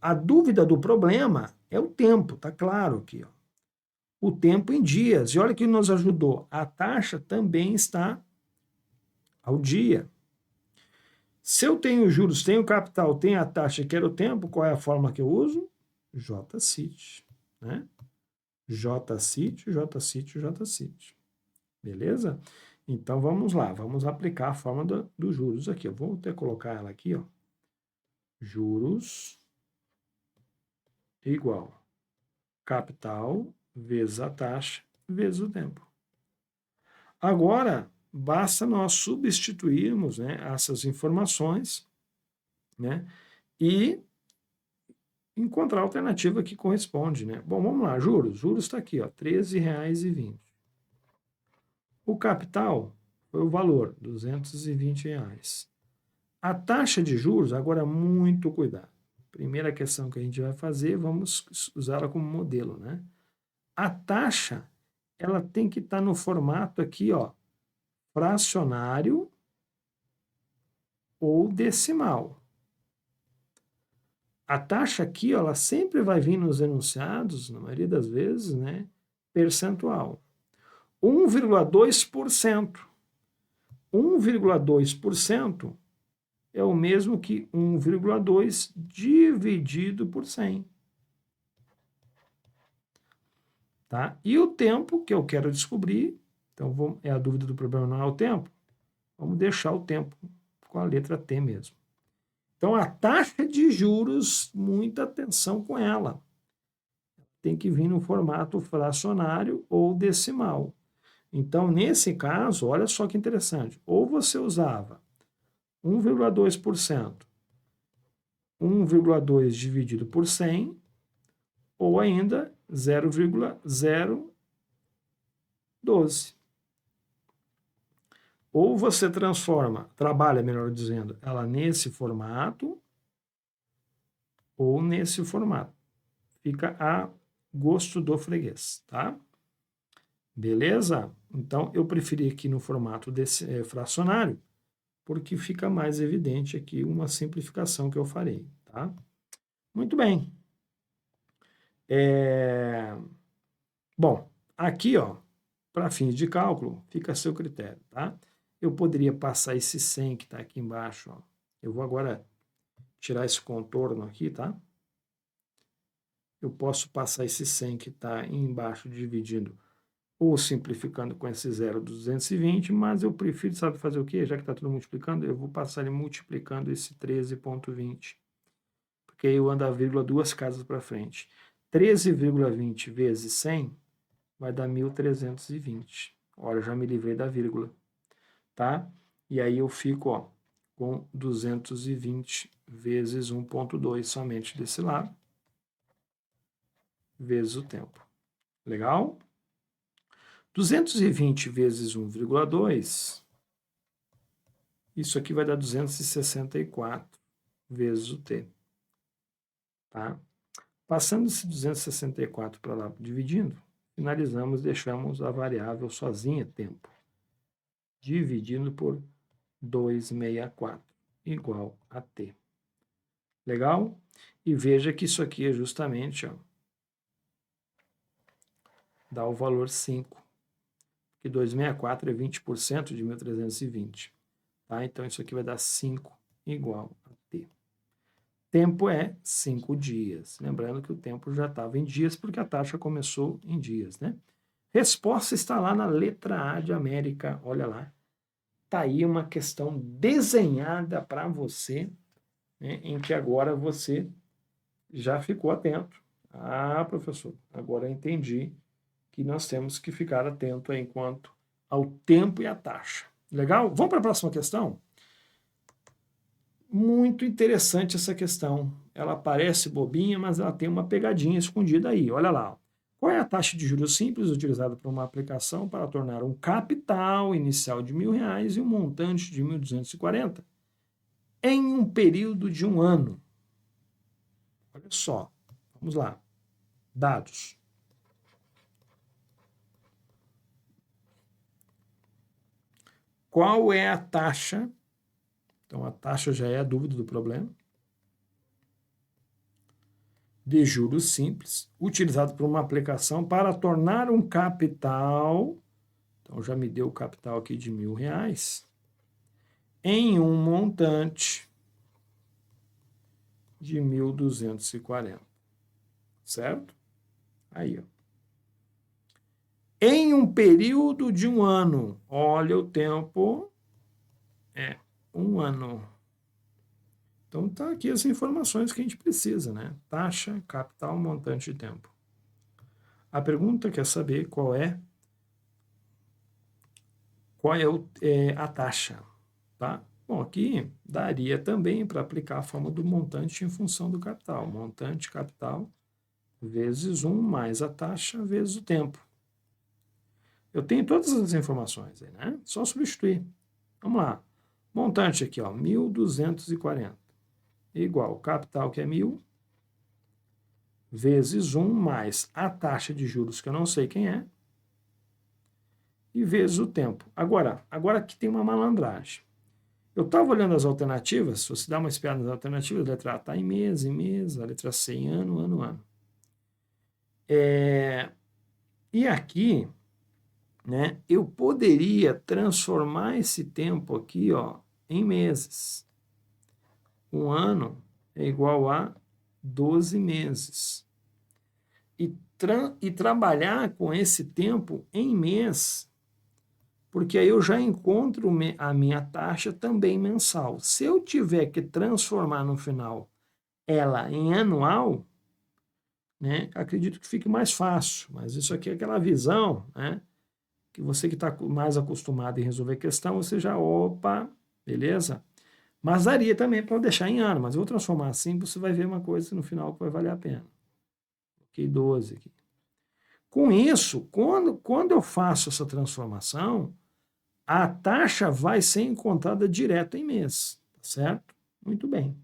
A dúvida do problema é o tempo, tá claro aqui, ó. O tempo em dias. E olha que nos ajudou. A taxa também está ao dia. Se eu tenho juros, tenho capital, tenho a taxa, quero o tempo, qual é a forma que eu uso? J-CIT, né? J-CIT, J-CIT, J-CIT. Beleza? Então vamos lá, vamos aplicar a forma dos juros aqui. Eu vou até colocar ela aqui, ó. Juros igual capital vezes a taxa vezes o tempo. Agora, basta nós substituirmos, né, essas informações, né, e encontrar a alternativa que corresponde. Né? Bom, vamos lá, juros. Juros está aqui, ó, R$ 13,20. O capital foi o valor, R$ 220. A taxa de juros, agora muito cuidado. Primeira questão que a gente vai fazer, vamos usá-la como modelo, né? A taxa, ela tem que estar no formato aqui, ó, fracionário ou decimal. A taxa aqui, ó, ela sempre vai vir nos enunciados, na maioria das vezes, né, percentual. 1,2%. 1,2% é o mesmo que 1,2 dividido por 100. Tá? E o tempo que eu quero descobrir, então a dúvida do problema não é o tempo, vamos deixar o tempo com a letra T mesmo. Então, a taxa de juros, muita atenção com ela. tem que vir no formato fracionário ou decimal. Então, nesse caso, olha só que interessante, ou você usava 1,2%, 1,2 dividido por 100, ou ainda 0,012. Ou você trabalha, melhor dizendo, ela nesse formato ou nesse formato. Fica a gosto do freguês, tá? Beleza? Então, eu preferi aqui no formato fracionário, porque fica mais evidente aqui uma simplificação que eu farei, tá? Muito bem. Bom, aqui, ó, para fins de cálculo, fica a seu critério, tá? Eu poderia passar esse 100 que está aqui embaixo, ó. Eu vou agora tirar esse contorno aqui, tá? Eu posso passar esse 100 que está embaixo dividindo ou simplificando com esse 0 do 220, mas eu prefiro, sabe fazer o quê? Já que está tudo multiplicando, eu vou passar ele multiplicando esse 13,20, porque aí eu ando a vírgula 2 casas para frente. 13,20 vezes 100 vai dar 1.320. Olha, eu já me livrei da vírgula, tá? E aí eu fico, ó, com 220 vezes 1,2 somente desse lado, vezes o tempo. Legal? 220 vezes 1,2, isso aqui vai dar 264 vezes o t. Tá? Passando esse 264 para lá, dividindo, finalizamos, deixamos a variável sozinha, tempo, dividindo por 264, igual a t. Legal? E veja que isso aqui é justamente, ó, dá o valor 5, que 264 é 20% de 1.320. Tá? Então, isso aqui vai dar 5 igual a t. Tempo é 5 dias. Lembrando que o tempo já estava em dias, porque a taxa começou em dias, né? Resposta está lá na letra A de América. Olha lá. Está aí uma questão desenhada para você, né, em que agora você já ficou atento. Ah, professor, agora eu entendi que nós temos que ficar atento enquanto ao tempo e à taxa. Legal? Vamos para a próxima questão? Muito interessante essa questão. Ela parece bobinha, mas ela tem uma pegadinha escondida aí. Olha lá. Qual é a taxa de juros simples utilizada por uma aplicação para tornar um capital inicial de R$ 1.000 e um montante de 1.240 em um período de 1 ano? Olha só. Vamos lá. Dados. Qual é a taxa? Então, a taxa já é a dúvida do problema. De juros simples, utilizado por uma aplicação para tornar um capital, então já me deu o capital aqui de R$ 1.000, em um montante de 1.240, certo? Aí, ó. Em um período de 1 ano, olha o tempo, é 1 ano. Então, tá aqui as informações que a gente precisa, né? Taxa, capital, montante de tempo. A pergunta quer saber qual é a taxa, tá? Bom, aqui daria também para aplicar a forma do montante em função do capital. Montante capital vezes 1 mais a taxa vezes o tempo. Eu tenho todas as informações aí, né? Só substituir. Vamos lá. Montante aqui, ó, 1.240. Igual capital, que é 1.000, vezes 1 mais a taxa de juros, que eu não sei quem é, e vezes o tempo. Agora aqui tem uma malandragem. Eu estava olhando as alternativas, se você dá uma espiada nas alternativas, a letra A está em mês, a letra C em ano, ano. E aqui, né, eu poderia transformar esse tempo aqui, ó, em meses. 1 ano é igual a 12 meses. E trabalhar com esse tempo em mês, porque aí eu já encontro a minha taxa também mensal. Se eu tiver que transformar no final ela em anual, né, acredito que fique mais fácil, mas isso aqui é aquela visão, né, que você que está mais acostumado em resolver questão, você já, opa, beleza? Mas daria também para deixar em ano, mas eu vou transformar assim, você vai ver uma coisa no final que vai valer a pena. Ok, 12 aqui. Com isso, quando eu faço essa transformação, a taxa vai ser encontrada direto em mês, tá certo? Muito bem.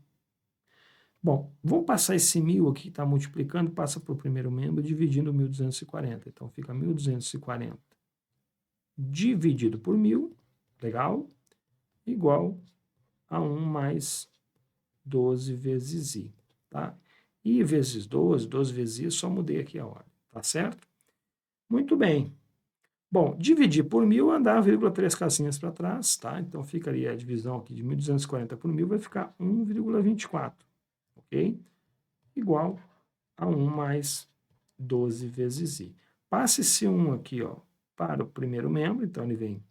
Bom, vou passar esse 1.000 aqui que está multiplicando, passa para o primeiro membro, dividindo 1.240. Então, fica 1.240 dividido por 1.000, legal, igual a 1 mais 12 vezes I, tá? I vezes 12, 12 vezes I, só mudei aqui a ordem, tá certo? Muito bem. Bom, dividir por 1.000, andar 1,3 casinhas para trás, tá? Então, ficaria a divisão aqui de 1.240 por 1.000, vai ficar 1,24, ok? Igual a 1 mais 12 vezes I. Passe esse 1 aqui, ó, para o primeiro membro, então ele vem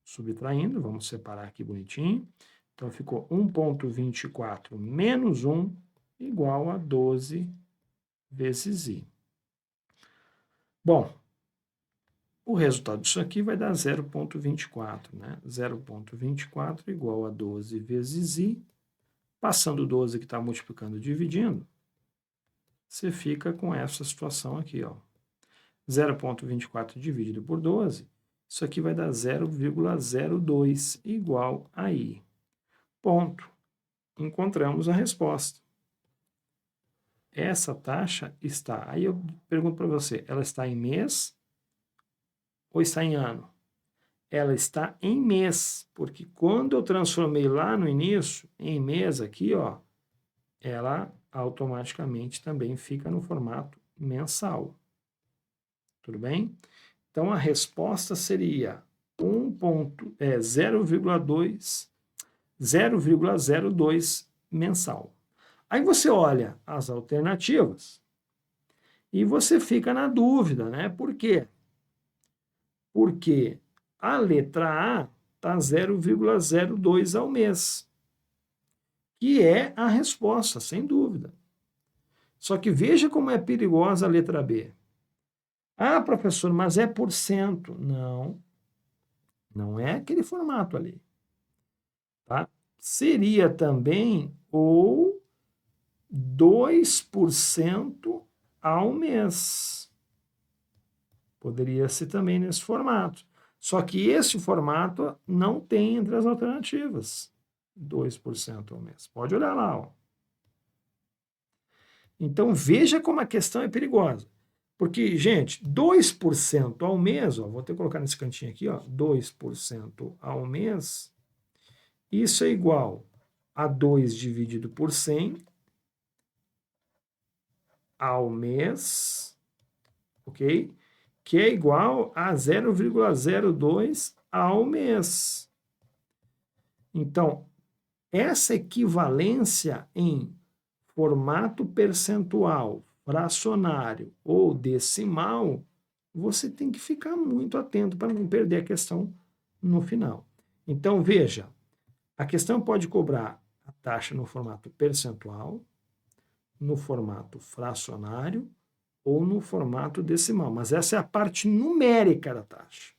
subtraindo, vamos separar aqui bonitinho. Então, ficou 1,24 menos 1 igual a 12 vezes I. Bom, o resultado disso aqui vai dar 0,24, né? 0,24 igual a 12 vezes I. Passando 12 que está multiplicando e dividindo, você fica com essa situação aqui, ó. 0,24 dividido por 12, isso aqui vai dar 0,02 igual a I. Ponto. Encontramos a resposta. Essa taxa está... Aí eu pergunto para você, ela está em mês ou está em ano? Ela está em mês, porque quando eu transformei lá no início, em mês aqui, ó, ela automaticamente também fica no formato mensal. Tudo bem? Então, a resposta seria 0,02 mensal. Aí você olha as alternativas e você fica na dúvida, né? Por quê? Porque a letra A está 0,02 ao mês, que é a resposta, sem dúvida. Só que veja como é perigosa a letra B. Ah, professor, mas é por cento. Não, não é aquele formato ali. Tá? Seria também ou 2% ao mês. Poderia ser também nesse formato. Só que esse formato não tem entre as alternativas. 2% ao mês. Pode olhar lá, ó. Então, veja como a questão é perigosa. Porque, gente, 2% ao mês, ó, vou até colocar nesse cantinho aqui, ó, 2% ao mês, isso é igual a 2 dividido por 100 ao mês, ok? Que é igual a 0,02 ao mês. Então, essa equivalência em formato percentual, fracionário ou decimal, você tem que ficar muito atento para não perder a questão no final. Então, veja, a questão pode cobrar a taxa no formato percentual, no formato fracionário ou no formato decimal, mas essa é a parte numérica da taxa.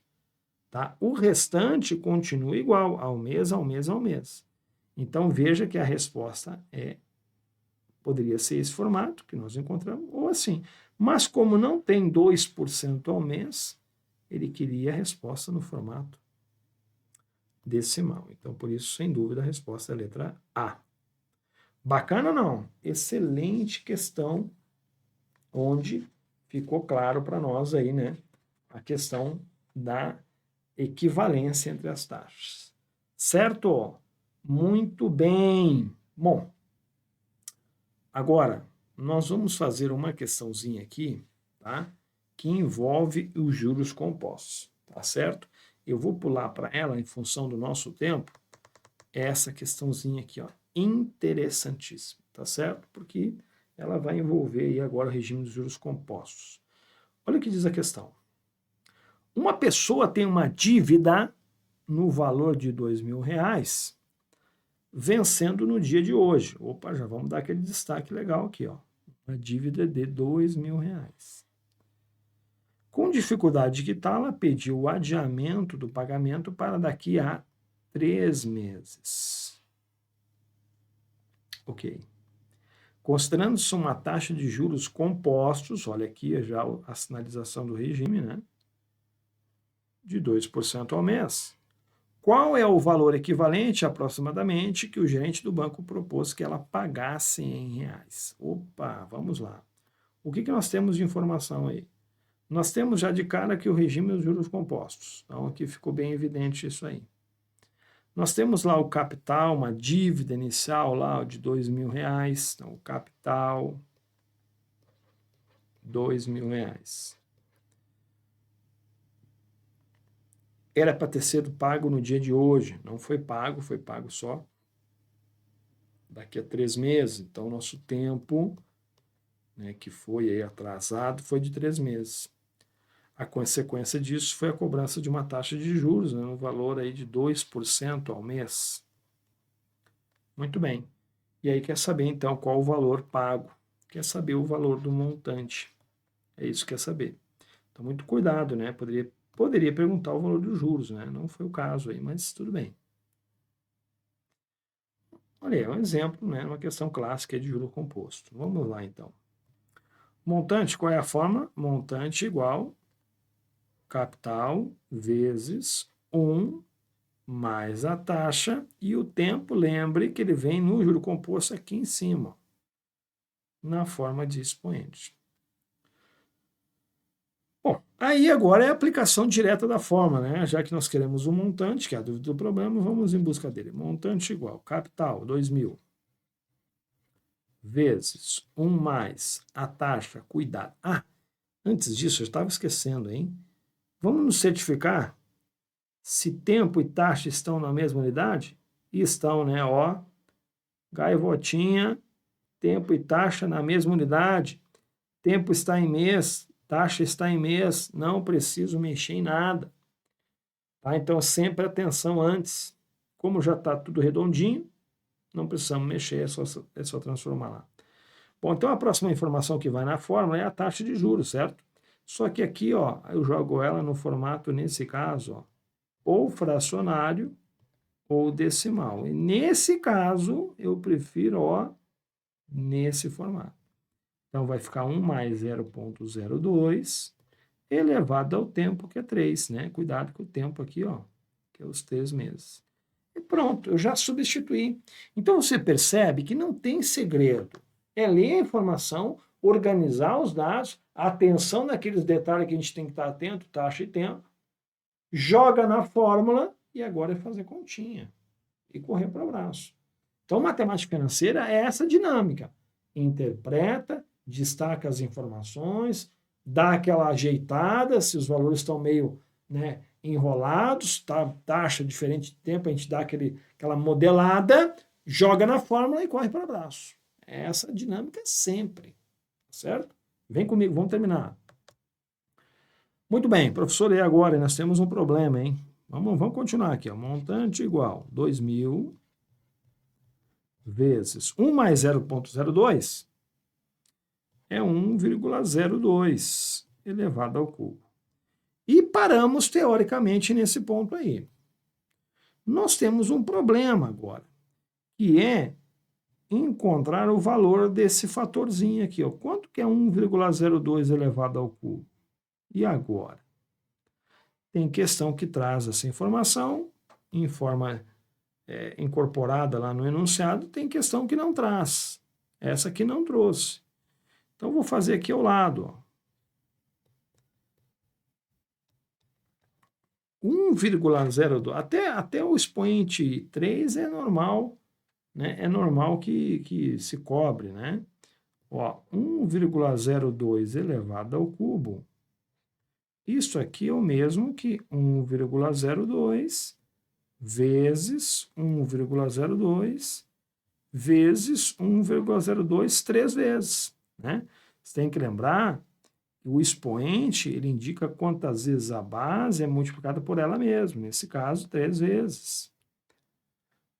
Tá? O restante continua igual, ao mês, ao mês, ao mês. Então, veja que a resposta poderia ser esse formato que nós encontramos, ou assim. Mas como não tem 2% ao mês, ele queria a resposta no formato decimal. Então, por isso, sem dúvida, a resposta é a letra A. Bacana ou não? Excelente questão, onde ficou claro para nós aí, né, a questão da equivalência entre as taxas. Certo? Muito bem. Bom, agora, nós vamos fazer uma questãozinha aqui, tá? Que envolve os juros compostos, tá certo? Eu vou pular para ela em função do nosso tempo, essa questãozinha aqui, ó, interessantíssima, tá certo? Porque ela vai envolver aí agora o regime dos juros compostos. Olha o que diz a questão. Uma pessoa tem uma dívida no valor de R$2.000, vencendo no dia de hoje. Opa, já vamos dar aquele destaque legal aqui, ó. Uma dívida de R$ 2.000. Com dificuldade de quitar, ela pediu o adiamento do pagamento para daqui a 3 meses. Ok. Considerando-se uma taxa de juros compostos, olha aqui já a sinalização do regime, né? De 2% ao mês. Qual é o valor equivalente, aproximadamente, que o gerente do banco propôs que ela pagasse em reais? Opa, vamos lá. O que nós temos de informação aí? Nós temos já de cara que o regime dos juros compostos. Então, aqui ficou bem evidente isso aí. Nós temos lá o capital, uma dívida inicial lá de R$ 2.000. Então, o capital, R$ 2.000. Era para ter sido pago no dia de hoje. Não foi pago só daqui a 3 meses. Então, nosso tempo, né, que foi aí atrasado, foi de 3 meses. A consequência disso foi a cobrança de uma taxa de juros, né, no valor aí de 2% ao mês. Muito bem. E aí quer saber, então, qual o valor pago. Quer saber o valor do montante. É isso que quer saber. Então, muito cuidado, né? Poderia perguntar o valor dos juros, né? Não foi o caso aí, mas tudo bem. Olha aí, é um exemplo, né? Uma questão clássica de juro composto. Vamos lá, então. Montante, qual é a forma? Montante igual capital vezes 1 mais a taxa e o tempo, lembre que ele vem no juro composto aqui em cima, na forma de expoente. Bom, aí agora é a aplicação direta da forma, né? Já que nós queremos um montante, que é a dúvida do problema, vamos em busca dele. Montante igual capital, 2.000, vezes 1 mais a taxa, cuidado. Ah, antes disso, eu estava esquecendo, hein? Vamos nos certificar se tempo e taxa estão na mesma unidade? E estão, né? Ó, gaivotinha, tempo e taxa na mesma unidade. Tempo está em mês, taxa está em mês, não preciso mexer em nada. Tá? Então, sempre atenção antes. Como já está tudo redondinho, não precisamos mexer, é só transformar lá. Bom, então a próxima informação que vai na fórmula é a taxa de juros, certo? Só que aqui, ó, eu jogo ela no formato, nesse caso, ó, ou fracionário ou decimal. E nesse caso, eu prefiro, ó, nesse formato. Então, vai ficar 1 mais 0,02 elevado ao tempo, que é 3, né? Cuidado com o tempo aqui, ó, que é os 3 meses. E pronto, eu já substituí. Então, você percebe que não tem segredo. É ler a informação, organizar os dados, atenção naqueles detalhes que a gente tem que estar atento, taxa e tempo, joga na fórmula e agora é fazer continha e correr para o abraço. Então, matemática financeira é essa dinâmica. Interpreta, destaca as informações, dá aquela ajeitada, se os valores estão meio, né, enrolados, tá, taxa diferente de tempo, a gente dá aquela modelada, joga na fórmula e corre para o abraço. Essa dinâmica sempre, certo? Vem comigo, vamos terminar. Muito bem, professor, e agora? Nós temos um problema, hein? Vamos continuar aqui, ó. Montante igual 2.000 vezes 1 mais 0,02 é 1,02 elevado ao cubo. E paramos teoricamente nesse ponto aí. Nós temos um problema agora, que é encontrar o valor desse fatorzinho aqui, ó. Quanto que é 1,02 elevado ao cubo? E agora? Tem questão que traz essa informação em forma incorporada lá no enunciado, tem questão que não traz. Essa aqui não trouxe. Então, vou fazer aqui ao lado. Ó. 1,02. Até o expoente 3 é normal, né? É normal que se cobre, né? Ó, 1,02 elevado ao cubo. Isso aqui é o mesmo que 1,02 vezes 1,02 vezes 1,02 3 vezes, né? Você tem que lembrar que o expoente, ele indica quantas vezes a base é multiplicada por ela mesma, nesse caso, 3 vezes.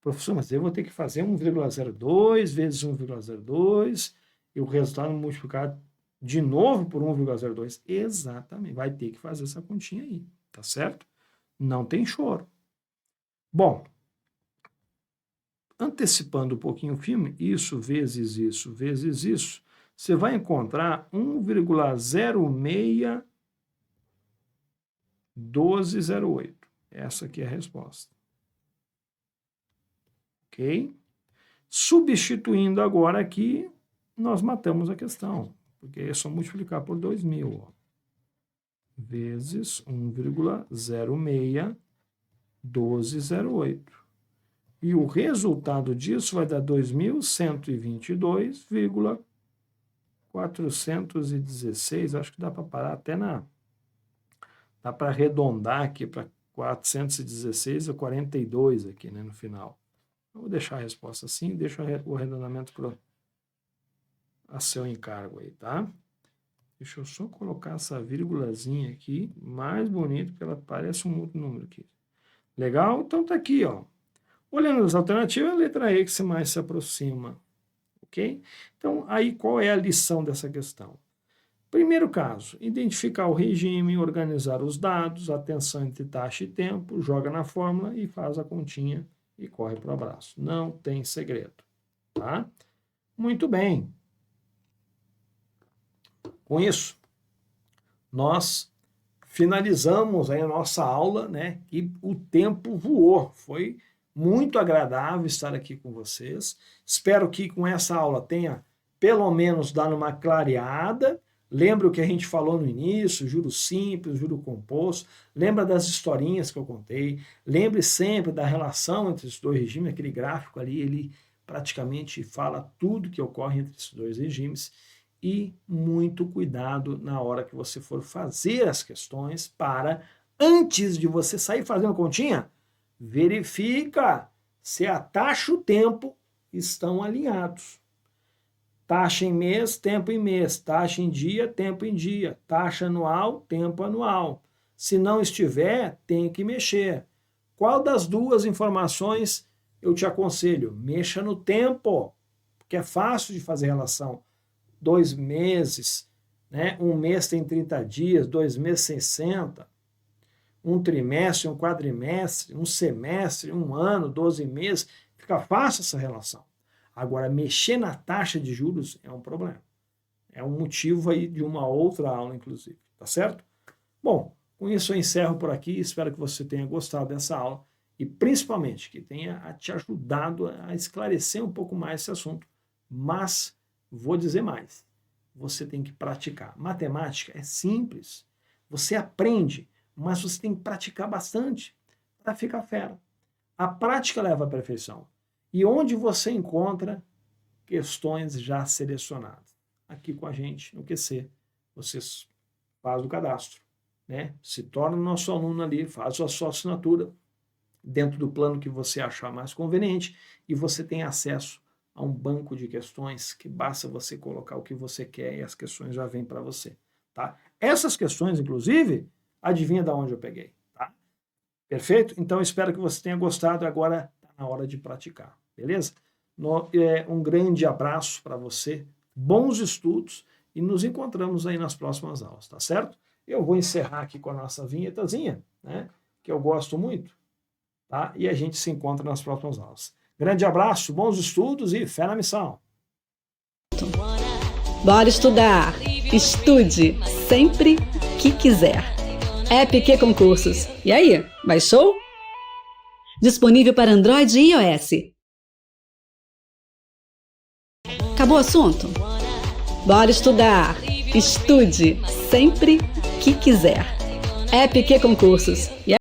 Professor, mas eu vou ter que fazer 1,02 vezes 1,02 e o resultado multiplicado de novo por 1,02. Exatamente, vai ter que fazer essa continha aí, tá certo? Não tem choro. Bom, antecipando um pouquinho o filme, isso vezes isso, você vai encontrar 1,061208. Essa aqui é a resposta. Ok? Substituindo agora aqui, nós matamos a questão, porque é só multiplicar por 2.000, ó, vezes 1,061208. E o resultado disso vai dar 2.122,416. Acho que dá para parar até na... Dá para arredondar aqui para 416 a 42 aqui, né, no final. Eu vou deixar a resposta assim, deixo o arredondamento a seu encargo aí, tá? Deixa eu só colocar essa vírgulazinha aqui, mais bonito, porque ela parece um outro número aqui. Legal? Então tá aqui, ó. Olhando as alternativas, a letra E que mais se aproxima, ok? Então, aí qual é a lição dessa questão? Primeiro caso, identificar o regime, organizar os dados, atenção entre taxa e tempo, joga na fórmula e faz a continha e corre para o abraço. Não tem segredo, tá? Muito bem. Com isso, nós finalizamos aí a nossa aula, né? E o tempo voou, foi muito agradável estar aqui com vocês. Espero que com essa aula tenha pelo menos dado uma clareada. Lembra o que a gente falou no início, juro simples, juro composto. Lembra das historinhas que eu contei. Lembre sempre da relação entre esses dois regimes. Aquele gráfico ali, ele praticamente fala tudo que ocorre entre esses dois regimes. E muito cuidado na hora que você for fazer as questões para, antes de você sair fazendo continha, verifica se a taxa e o tempo estão alinhados. Taxa em mês, tempo em mês. Taxa em dia, tempo em dia. Taxa anual, tempo anual. Se não estiver, tem que mexer. Qual das duas informações eu te aconselho? Mexa no tempo, porque é fácil de fazer relação. 2 meses, né? Um mês tem 30 dias, 2 meses 60. Um trimestre, um quadrimestre, um semestre, um ano, 12 meses. Fica fácil essa relação. Agora, mexer na taxa de juros é um problema. É um motivo aí de uma outra aula, inclusive. Tá certo? Bom, com isso eu encerro por aqui. Espero que você tenha gostado dessa aula e, principalmente, que tenha te ajudado a esclarecer um pouco mais esse assunto. Mas, vou dizer mais. Você tem que praticar. Matemática é simples. Você aprende, mas você tem que praticar bastante para ficar fera. A prática leva à perfeição. E onde você encontra questões já selecionadas? Aqui com a gente no QC. Você faz o cadastro, né? Se torna nosso aluno ali, faz a sua assinatura dentro do plano que você achar mais conveniente e você tem acesso a um banco de questões que basta você colocar o que você quer e as questões já vêm para você, tá? Essas questões, inclusive, adivinha de onde eu peguei, tá? Perfeito? Então, espero que você tenha gostado. Agora está na hora de praticar, beleza? Um grande abraço para você, bons estudos e nos encontramos aí nas próximas aulas, tá certo? Eu vou encerrar aqui com a nossa vinhetazinha, né? Que eu gosto muito, tá? E a gente se encontra nas próximas aulas. Grande abraço, bons estudos e fé na missão! Bora estudar! Estude sempre que quiser. EPQ Concursos. E aí, baixou? Disponível para Android e iOS. Acabou o assunto? Bora estudar! Estude sempre que quiser. EPQ Concursos.